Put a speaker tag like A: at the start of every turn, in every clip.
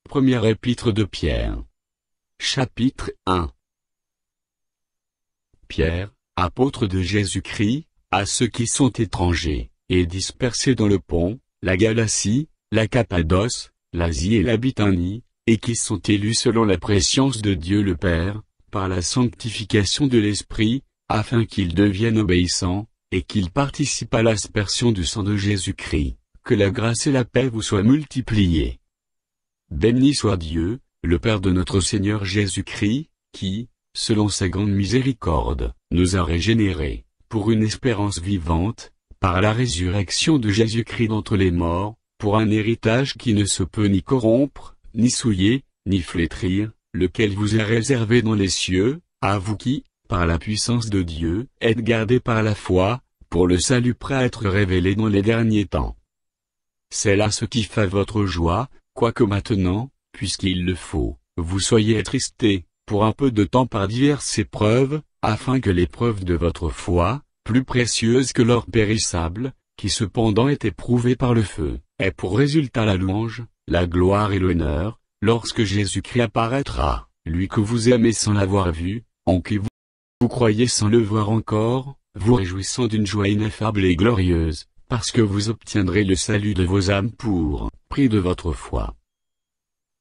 A: Première épître de Pierre. Chapitre 1. Pierre, apôtre de Jésus-Christ, à ceux qui sont étrangers, et dispersés dans le Pont, la Galatie, la Cappadoce, l'Asie et la Bithynie, et qui sont élus selon la prescience de Dieu le Père, par la sanctification de l'Esprit, afin qu'ils deviennent obéissants, et qu'ils participent à l'aspersion du sang de Jésus-Christ. Que la grâce et la paix vous soient multipliées. Béni soit Dieu, le Père de notre Seigneur Jésus-Christ, qui, selon sa grande miséricorde, nous a régénérés, pour une espérance vivante, par la résurrection de Jésus-Christ d'entre les morts, pour un héritage qui ne se peut ni corrompre, ni souiller, ni flétrir, lequel vous est réservé dans les cieux, à vous qui, par la puissance de Dieu, êtes gardés par la foi, pour le salut prêt à être révélé dans les derniers temps. C'est là ce qui fait votre joie, quoique maintenant, puisqu'il le faut, vous soyez attristés, pour un peu de temps par diverses épreuves, afin que l'épreuve de votre foi, plus précieuse que l'or périssable, qui cependant est éprouvée par le feu, ait pour résultat la louange, la gloire et l'honneur, lorsque Jésus-Christ apparaîtra, lui que vous aimez sans l'avoir vu, en qui vous croyez sans le voir encore, vous réjouissant d'une joie ineffable et glorieuse, parce que vous obtiendrez le salut de vos âmes pour prix de votre foi.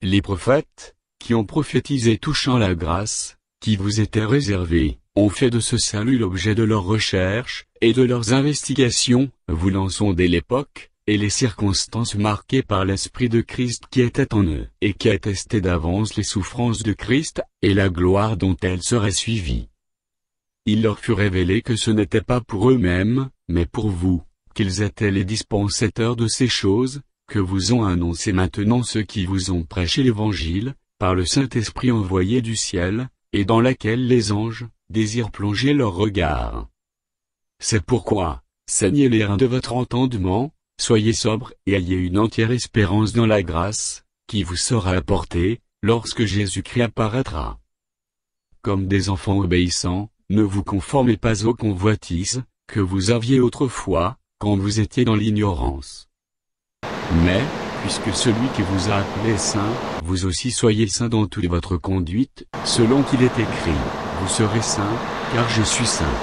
A: Les prophètes, qui ont prophétisé touchant la grâce, qui vous était réservée, ont fait de ce salut l'objet de leurs recherches, et de leurs investigations, voulant sonder l'époque, et les circonstances marquées par l'Esprit de Christ qui était en eux, et qui attestait d'avance les souffrances de Christ, et la gloire dont elles seraient suivies. Il leur fut révélé que ce n'était pas pour eux-mêmes, mais pour vous, qu'ils étaient les dispensateurs de ces choses, que vous ont annoncé maintenant ceux qui vous ont prêché l'Évangile, par le Saint-Esprit envoyé du ciel, et dans laquelle les anges désirent plonger leur regard. C'est pourquoi, saignez les reins de votre entendement, soyez sobres et ayez une entière espérance dans la grâce, qui vous sera apportée, lorsque Jésus-Christ apparaîtra. Comme des enfants obéissants, ne vous conformez pas aux convoitises, que vous aviez autrefois, quand vous étiez dans l'ignorance. Mais, puisque celui qui vous a appelé saint, vous aussi soyez saints dans toute votre conduite, selon qu'il est écrit, vous serez saints, car je suis saint.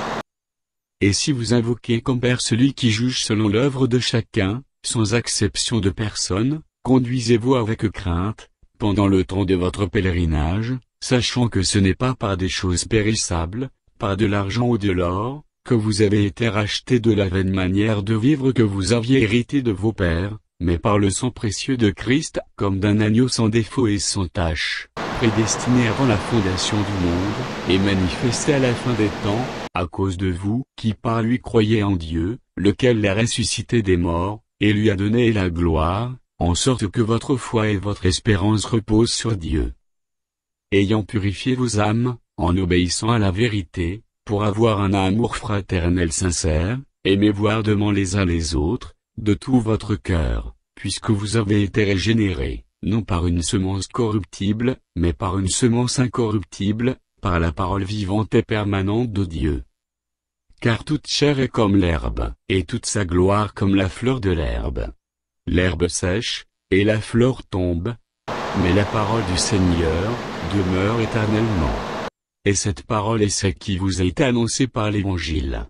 A: Et si vous invoquez comme Père celui qui juge selon l'œuvre de chacun, sans acception de personne, conduisez-vous avec crainte, pendant le temps de votre pèlerinage, sachant que ce n'est pas par des choses périssables, par de l'argent ou de l'or, que vous avez été rachetés de la vaine manière de vivre que vous aviez hérité de vos pères, mais par le sang précieux de Christ, comme d'un agneau sans défaut et sans tache, prédestiné avant la fondation du monde, et manifesté à la fin des temps, à cause de vous, qui par lui croyez en Dieu, lequel l'a ressuscité des morts, et lui a donné la gloire, en sorte que votre foi et votre espérance reposent sur Dieu. Ayant purifié vos âmes, en obéissant à la vérité, pour avoir un amour fraternel sincère, aimez-vous ardemment les uns les autres, de tout votre cœur, puisque vous avez été régénérés, non par une semence corruptible, mais par une semence incorruptible, par la parole vivante et permanente de Dieu. Car toute chair est comme l'herbe, et toute sa gloire comme la fleur de l'herbe. L'herbe sèche, et la fleur tombe, mais la parole du Seigneur demeure éternellement. Et cette parole est celle qui vous a été annoncée par l'Évangile.